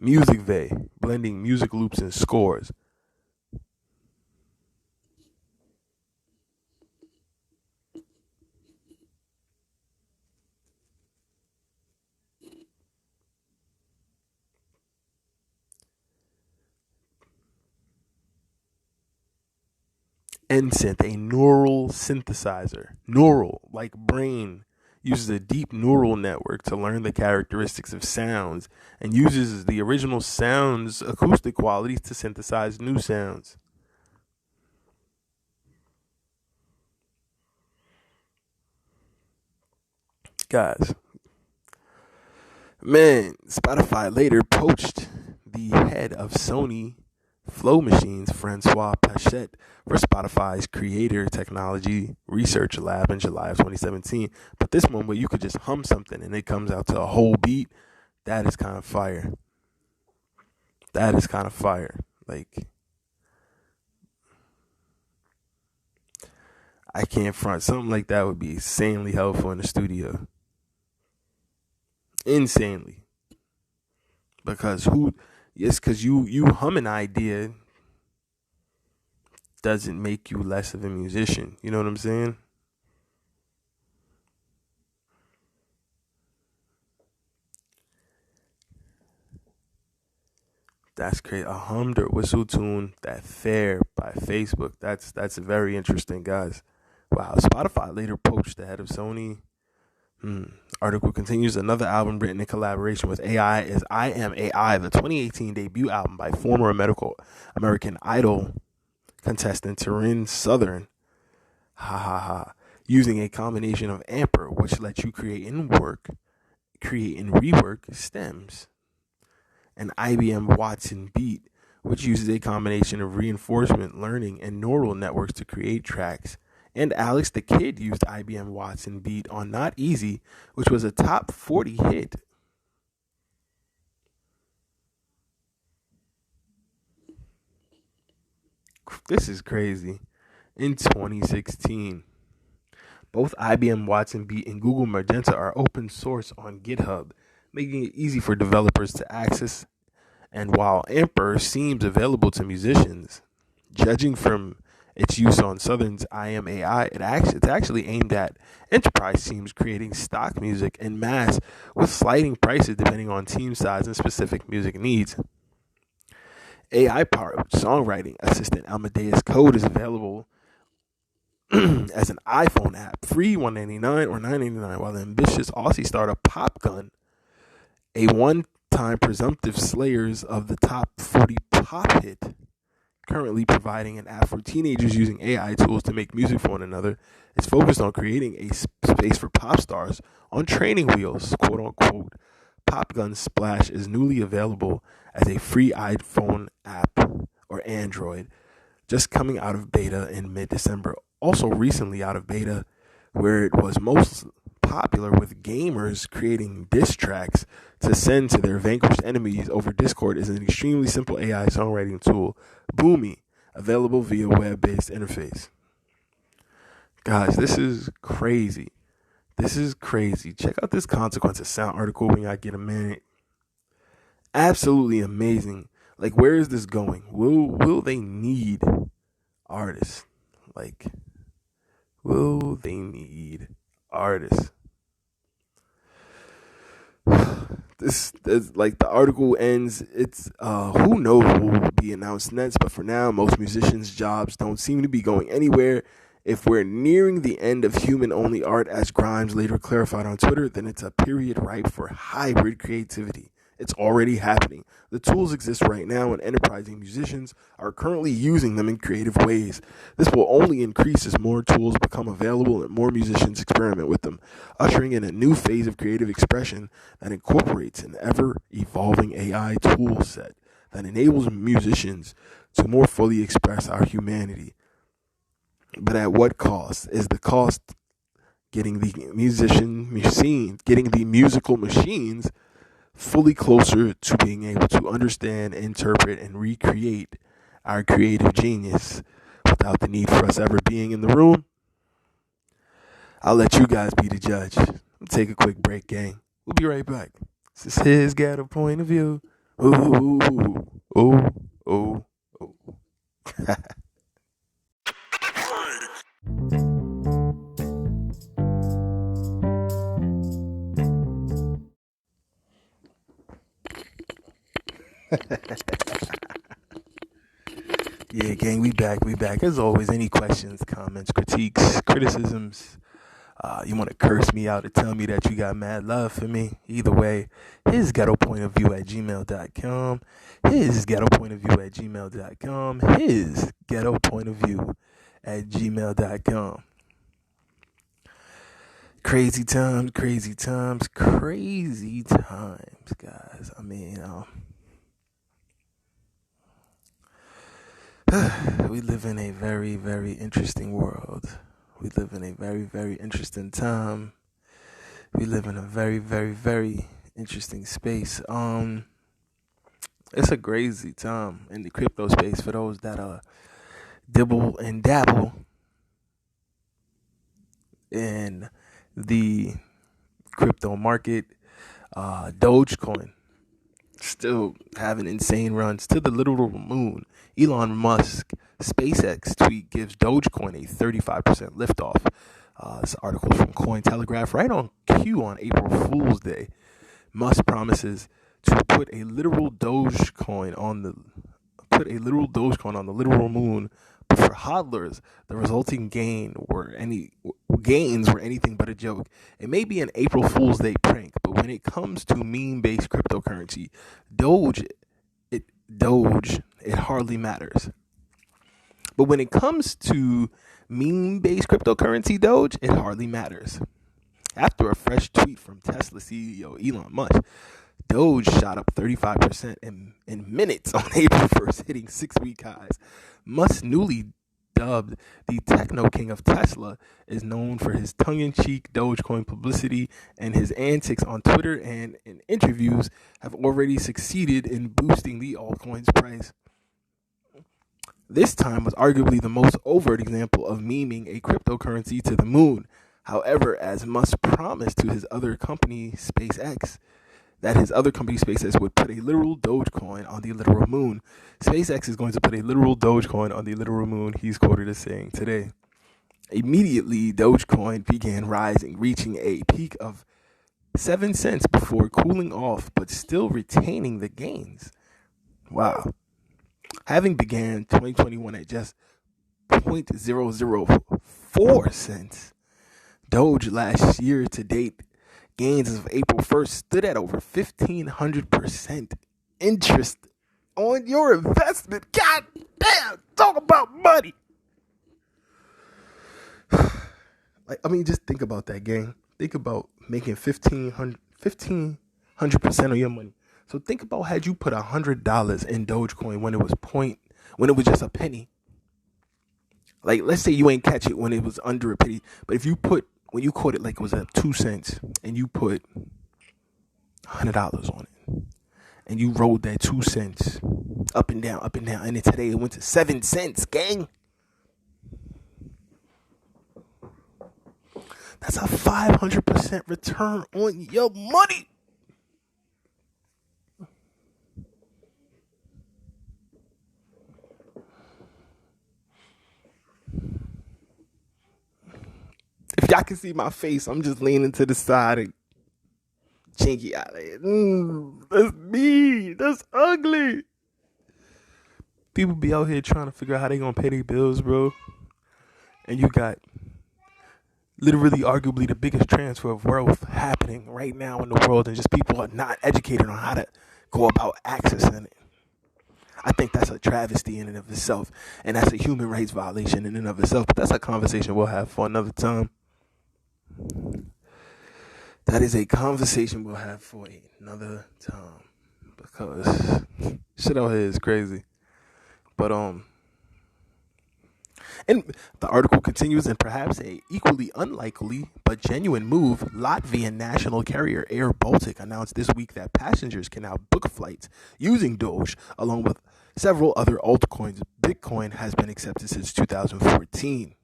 Music Vey, blending music loops and scores. ncaa, a neural synthesizer. Neural, like brain, uses a deep neural network to learn the characteristics of sounds and uses the original sound's acoustic qualities to synthesize new sounds. Guys, man, Spotify later poached the head of Sony Flow Machines, Francois Pachette, for Spotify's Creator Technology Research Lab in July of 2017. But this one where you could just hum something and it comes out to a whole beat, that is kind of fire. That is kind of fire. I can't front. Something like that would be insanely helpful in the studio. Insanely. Because you hum an idea doesn't make you less of a musician. You know what I'm saying? That's crazy. A hummed or whistle tune, that Fair by Facebook. That's very interesting, guys. Wow. Spotify later poached the head of Sony. Article continues. Another album written in collaboration with AI is ncaa, the 2018 debut album by former American Idol contestant Taryn Southern. Using a combination of Amper, which lets you create and rework stems, and IBM Watson Beat, which uses a combination of reinforcement learning and neural networks to create tracks. And Alex the Kid used IBM Watson Beat on Not Easy, which was a top 40 hit. This is crazy. In 2016, both IBM Watson Beat and Google Magenta are open source on GitHub, making it easy for developers to access. And while Amper seems available to musicians, judging from its use on Southern's ncaa. It's actually aimed at enterprise teams creating stock music en masse with sliding prices depending on team size and specific music needs. AI-powered songwriting assistant Amadeus Code is available as an iPhone app, free $199 or $9.99, while the ambitious Aussie startup Popgun, a one-time presumptive slayers of the top 40 pop hit, currently providing an app for teenagers using AI tools to make music for one another, is focused on creating a space for pop stars on training wheels, quote unquote. Popgun Splash is newly available as a free iPhone app or Android, just coming out of beta in mid-December. Also recently out of beta, where it was most popular with gamers creating diss tracks to send to their vanquished enemies over Discord, is an extremely simple AI songwriting tool, Boomy, available via web-based interface. Guys, this is crazy. This is crazy. Check out this Consequences Sound article when y'all get a minute. Absolutely amazing. Like, where is this going? Will they need artists? Like, will they need artists? This like the article ends. It's who knows what will be announced next, but for now, most musicians' jobs don't seem to be going anywhere. If we're nearing the end of human-only art, as Grimes later clarified on Twitter, then it's a period ripe for hybrid creativity. It's already happening. The tools exist right now, and enterprising musicians are currently using them in creative ways. This will only increase as more tools become available and more musicians experiment with them, ushering in a new phase of creative expression that incorporates an ever-evolving AI tool set that enables musicians to more fully express our humanity. But at what cost? Is the cost getting the musical machines fully closer to being able to understand, interpret, and recreate our creative genius without the need for us ever being in the room? I'll let you guys be the judge. Take a quick break, gang. We'll be right back. This is his Ghetto point of view. Ooh, ooh, ooh, ooh. Yeah, gang, we back. As always, any questions, comments, critiques, criticisms, you want to curse me out or tell me that you got mad love for me, either way, his ghetto point of view at gmail.com, his ghetto point of view at gmail.com, his ghetto point of view at gmail.com. Crazy times, guys. I mean, we live in a very, very interesting world. We live in a very, very interesting time. We live in a very, very, very interesting space. It's a crazy time in the crypto space for those that dibble and dabble in the crypto market. Dogecoin still having insane runs to the literal moon. Elon Musk SpaceX tweet gives Dogecoin a 35% liftoff. This article from Cointelegraph, right on cue on April Fool's Day. Musk promises to put a literal Dogecoin on the literal moon. But for hodlers, the resulting gains were anything but a joke. It may be an April Fool's Day prank, but when it comes to meme-based cryptocurrency, Doge, it hardly matters. But when it comes to meme-based cryptocurrency, Doge, it hardly matters. After a fresh tweet from Tesla CEO Elon Musk, Doge shot up 35% in minutes on April 1st, hitting 6-week highs. Musk, newly dubbed the techno king of Tesla, is known for his tongue-in-cheek Dogecoin publicity, and his antics on Twitter and in interviews have already succeeded in boosting the altcoin's price. This time was arguably the most overt example of memeing a cryptocurrency to the moon. However, as Musk promised to his other company, SpaceX, that his other company, SpaceX, would put a literal Dogecoin on the literal moon. SpaceX is going to put a literal Dogecoin on the literal moon, he's quoted as saying today. Immediately, Dogecoin began rising, reaching a peak of 7 cents before cooling off, but still retaining the gains. Wow. Having began 2021 at just 0.004 cents, Doge last year to date gains as of April 1st stood at over 1,500% interest on your investment. God damn, talk about money. Just think about that, gang. Think about making 1,500% of your money. So think about, had you put $100 in Dogecoin when it was just a penny. Like, let's say you ain't catch it when it was under a penny, but if you put, when you caught it like it was at 2 cents, and you put $100 on it, and you rolled that 2 cents up and down, and then today it went to 7 cents, gang. That's a 500% return on your money. If y'all can see my face, I'm just leaning to the side and chinky out there. That's me. That's ugly. People be out here trying to figure out how they gonna pay their bills, bro. And you got literally arguably the biggest transfer of wealth happening right now in the world, and just people are not educated on how to go about accessing it. I think that's a travesty in and of itself, and that's a human rights violation in and of itself, but that's a conversation we'll have for another time. That is a conversation we'll have for another time, because shit out here is crazy. But and the article continues, in perhaps a equally unlikely but genuine move, Latvian national carrier Air Baltic announced this week that passengers can now book flights using Doge, along with several other altcoins. Bitcoin has been accepted since 2014.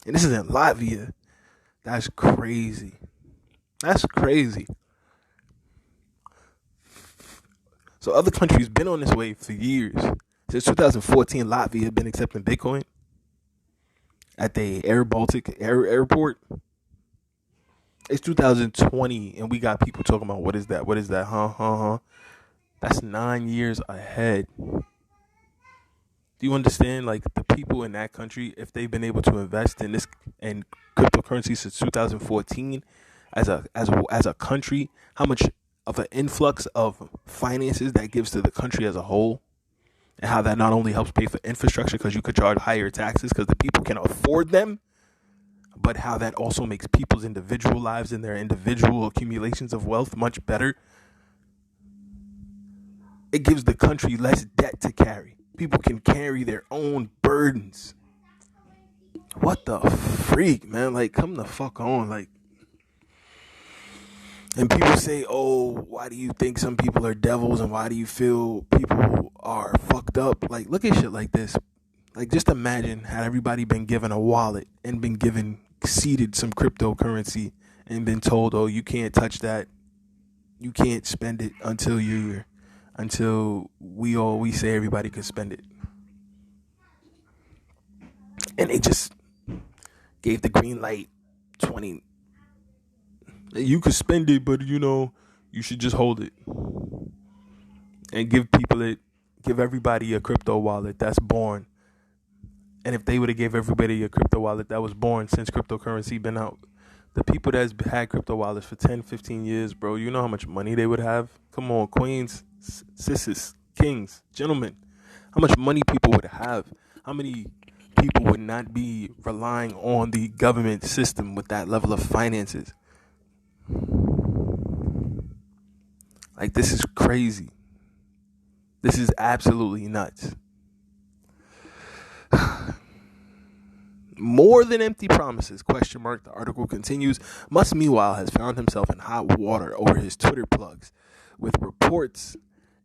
And this is in Latvia. That's crazy. That's crazy. So other countries been on this wave for years. Since 2014, Latvia had been accepting Bitcoin at the Air Baltic airport. It's 2020, and we got people talking about what is that? What is that? Huh? That's 9 years ahead. Do you understand? Like, the people in that country, if they've been able to invest in this and cryptocurrency since 2014, as a country, how much of an influx of finances that gives to the country as a whole, and how that not only helps pay for infrastructure because you could charge higher taxes because the people can afford them, but how that also makes people's individual lives and their individual accumulations of wealth much better. It gives the country less debt to carry. People can carry their own burdens. What the freak, man? Like, come the fuck on. Like, and people say, oh, why do you think some people are devils, and why do you feel people are fucked up? Like, look at shit like this. Like, just imagine had everybody been given a wallet and been seeded some cryptocurrency and been told, oh, you can't touch that. You can't spend it until we say everybody can spend it. And they just gave the green light. 20. You could spend it, but you should just hold it. And give everybody a crypto wallet that's born. And if they would have gave everybody a crypto wallet that was born since cryptocurrency been out, the people that's had crypto wallets for 10, 15 years, bro, you know how much money they would have? Come on, queens, sisses, kings, gentlemen. How much money people would have? How many people would not be relying on the government system with that level of finances? Like, this is crazy. This is absolutely nuts. More than empty promises, ? The article continues. Musk, meanwhile, has found himself in hot water over his Twitter plugs, with reports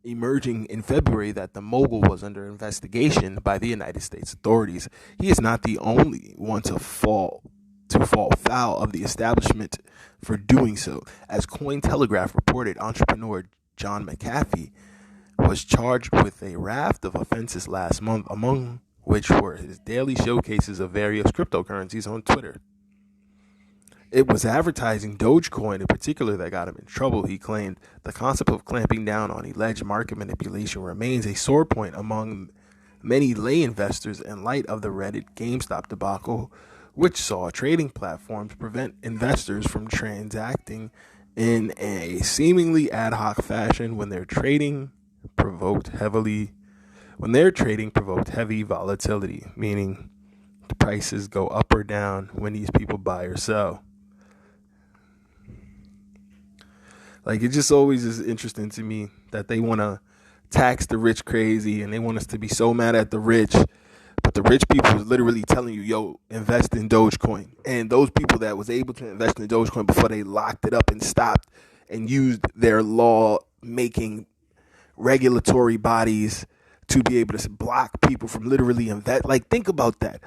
emerging in February that the mogul was under investigation by the United States authorities. He is not the only one to fall foul of the establishment for doing so. As Cointelegraph reported, entrepreneur John McAfee, was charged with a raft of offenses last month, among which were his daily showcases of various cryptocurrencies on Twitter. It was advertising Dogecoin in particular that got him in trouble. He claimed the concept of clamping down on alleged market manipulation remains a sore point among many lay investors in light of the Reddit GameStop debacle, which saw trading platforms prevent investors from transacting in a seemingly ad hoc fashion when their trading provoked heavy volatility, meaning the prices go up or down when these people buy or sell. Like, it just always is interesting to me that they want to tax the rich crazy and they want us to be so mad at the rich. But the rich people is literally telling you, yo, invest in Dogecoin. And those people that was able to invest in Dogecoin before they locked it up and stopped and used their law-making regulatory bodies to be able to block people from literally invest. Like, think about that.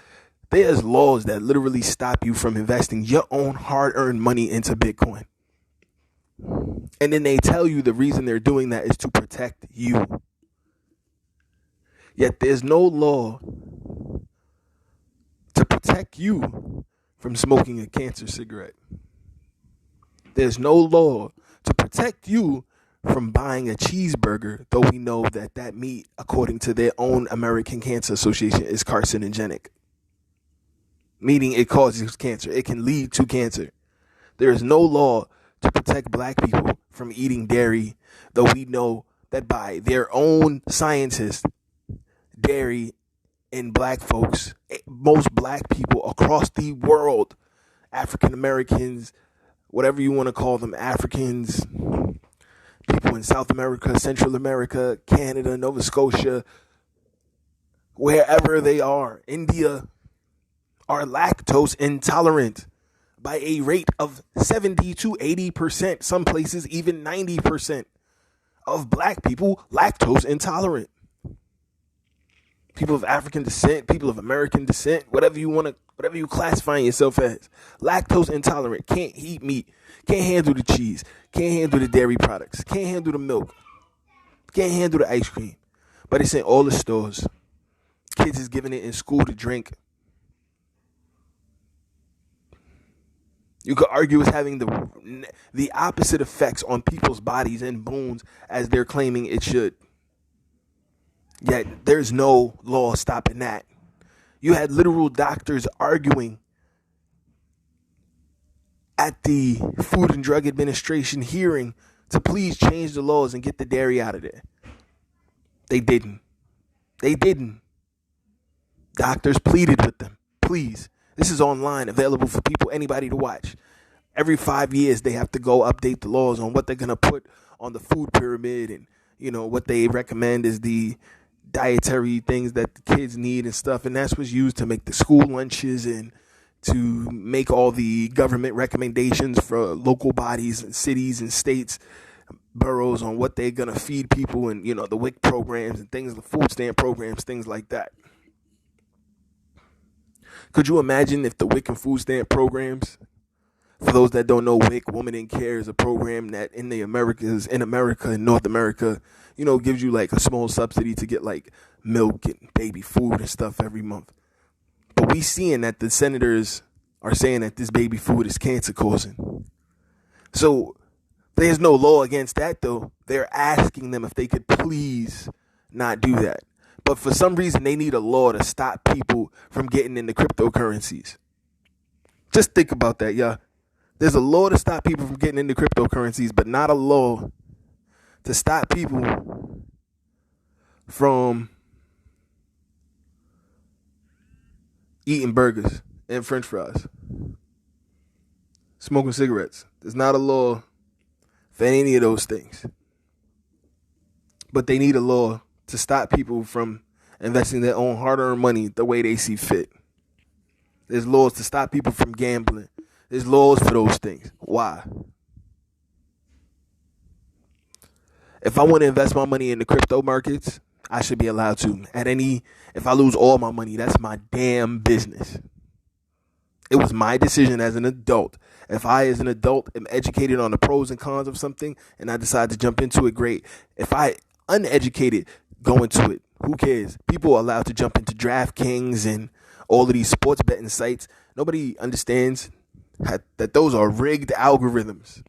There's laws that literally stop you from investing your own hard-earned money into Bitcoin. And then they tell you the reason they're doing that is to protect you. Yet there's no law to protect you from smoking a cancer cigarette. There's no law to protect you from buying a cheeseburger, though we know that that meat, according to their own American Cancer Association, is carcinogenic. Meaning it causes cancer. It can lead to cancer. There is no law to protect black people from eating dairy, though we know that by their own scientists, dairy and black folks, most black people across the world, African Americans, whatever you want to call them, Africans, people in South America, Central America, Canada, Nova Scotia, wherever they are, India, are lactose intolerant by a rate of 70 to 80%, some places even 90% of black people lactose intolerant. People of African descent, people of American descent, whatever you classify yourself as, lactose intolerant, can't eat meat, can't handle the cheese, can't handle the dairy products, can't handle the milk, can't handle the ice cream. But it's in all the stores. Kids is giving it in school to drink. You could argue it's having the opposite effects on people's bodies and bones as they're claiming it should. Yet there's no law stopping that. You had literal doctors arguing at the Food and Drug Administration hearing to please change the laws and get the dairy out of there. They didn't. Doctors pleaded with them. Please. This is online, available for people, anybody to watch. Every 5 years, they have to go update the laws on what they're going to put on the food pyramid. And, what they recommend is the dietary things that the kids need and stuff. And that's what's used to make the school lunches and to make all the government recommendations for local bodies and cities and states, boroughs on what they're going to feed people and, the WIC programs and things, the food stamp programs, things like that. Could you imagine if the WIC and food stamp programs, for those that don't know, WIC, Woman in Care, is a program that in North America, gives you like a small subsidy to get like milk and baby food and stuff every month. But we seeing that the senators are saying that this baby food is cancer causing. So there's no law against that though. They're asking them if they could please not do that. But for some reason, they need a law to stop people from getting into cryptocurrencies. Just think about that, y'all. There's a law to stop people from getting into cryptocurrencies, but not a law to stop people from eating burgers and french fries, smoking cigarettes. There's not a law for any of those things. But they need a law to stop people from investing their own hard-earned money the way they see fit. There's laws to stop people from gambling. There's laws for those things. Why? If I want to invest my money in the crypto markets, I should be allowed to. If I lose all my money, that's my damn business. It was my decision as an adult. If I, as an adult, am educated on the pros and cons of something and I decide to jump into it, great. If I, uneducated, go into it, who cares? People are allowed to jump into DraftKings and all of these sports betting sites. Nobody understands that those are rigged algorithms.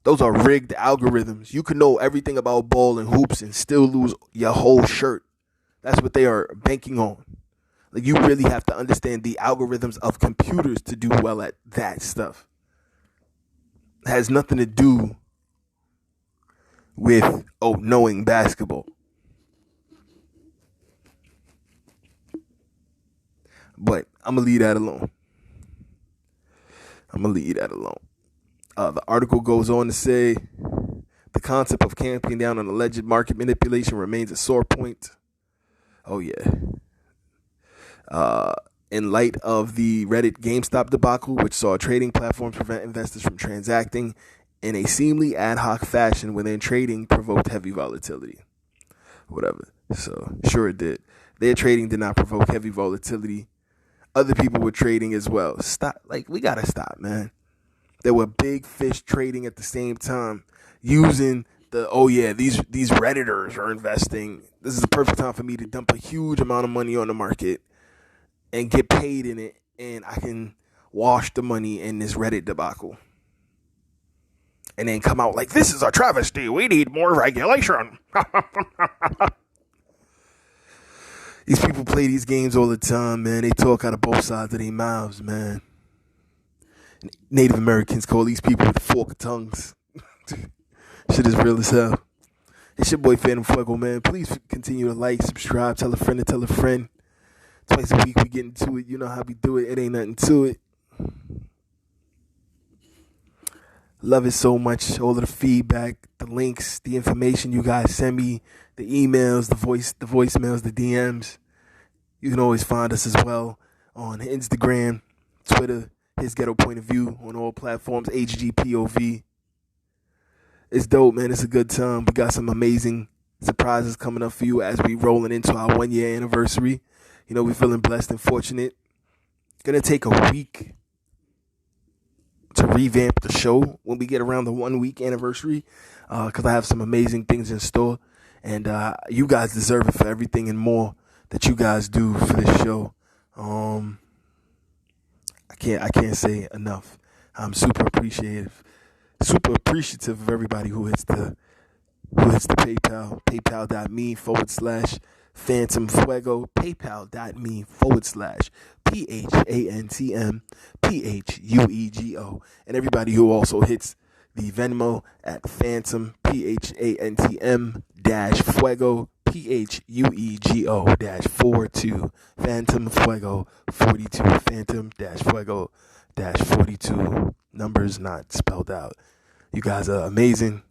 Those are rigged algorithms. You can know everything about ball and hoops and still lose your whole shirt. That's what they are banking on. Like, you really have to understand the algorithms of computers to do well at that stuff. It has nothing to do with, knowing basketball. But I'm going to leave that alone. The article goes on to say the concept of clamping down on alleged market manipulation remains a sore point. Oh, yeah. In light of the Reddit GameStop debacle, which saw trading platforms prevent investors from transacting in a seemingly ad hoc fashion when their trading provoked heavy volatility. Whatever. So, sure it did. Their trading did not provoke heavy volatility. Other people were trading as well. Stop. Like, we got to stop, man. There were big fish trading at the same time using these Redditors are investing. This is the perfect time for me to dump a huge amount of money on the market and get paid in it, and I can wash the money in this Reddit debacle. And then come out like, this is a travesty. We need more regulation. These people play these games all the time, man. They talk out of both sides of their mouths, man. Native Americans call these people with forked tongues. Shit is real as hell. It's your boy Phantm Phuego, man. Please continue to like, subscribe, tell a friend to tell a friend. Twice a week we get into it. You know how we do it. It ain't nothing to it. Love it so much. All of the feedback, the links, the information you guys send me, the emails, the voicemails, the DMs. You can always find us as well on Instagram, Twitter, His Ghetto Point of View, on all platforms, HGPOV. It's dope, man. It's a good time. We got some amazing surprises coming up for you as we rolling into our 1 year anniversary. You know, we're feeling blessed and fortunate. Gonna take a week to revamp the show when we get around the 1 week anniversary, because I have some amazing things in store, and you guys deserve it for everything and more that you guys do for this show. I can't say enough. I'm super appreciative of everybody who hits the PayPal, paypal.me/Phantm Phuego, paypal.me/Phantm Phuego, and everybody who also hits the Venmo at Phantm Phantm Phuego Phuego-42, Phantm Phuego 42, Phantm Phuego 42, numbers not spelled out. You guys are amazing.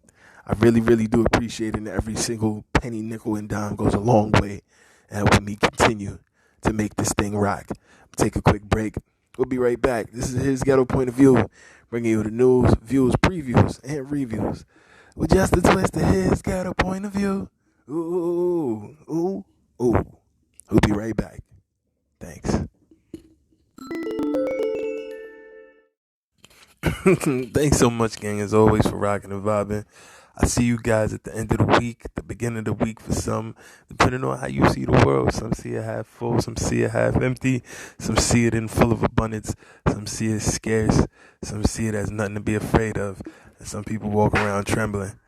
I really, really do appreciate it, and every single penny, nickel, and dime goes a long way and helping me continue to make this thing rock. Take a quick break. We'll be right back. This is His Ghetto Point of View, bringing you the news, views, previews, and reviews with just a twist of His Ghetto Point of View. Ooh, ooh, ooh. We'll be right back. Thanks. Thanks so much, gang, as always, for rocking and vibing. I see you guys at the end of the week, the beginning of the week for some, depending on how you see the world. Some see it half full, some see it half empty, some see it in full of abundance, some see it scarce, some see it as nothing to be afraid of, and some people walk around trembling.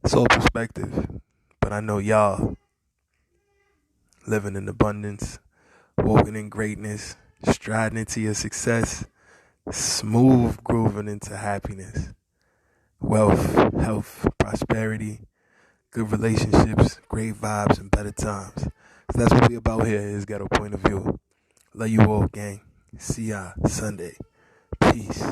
It's all perspective, but I know y'all living in abundance, walking in greatness, striding into your success, smooth grooving into happiness. Wealth, health, prosperity, good relationships, great vibes, and better times. So that's what we about here is Ghetto Point of View. Love you all, gang. See ya Sunday. Peace.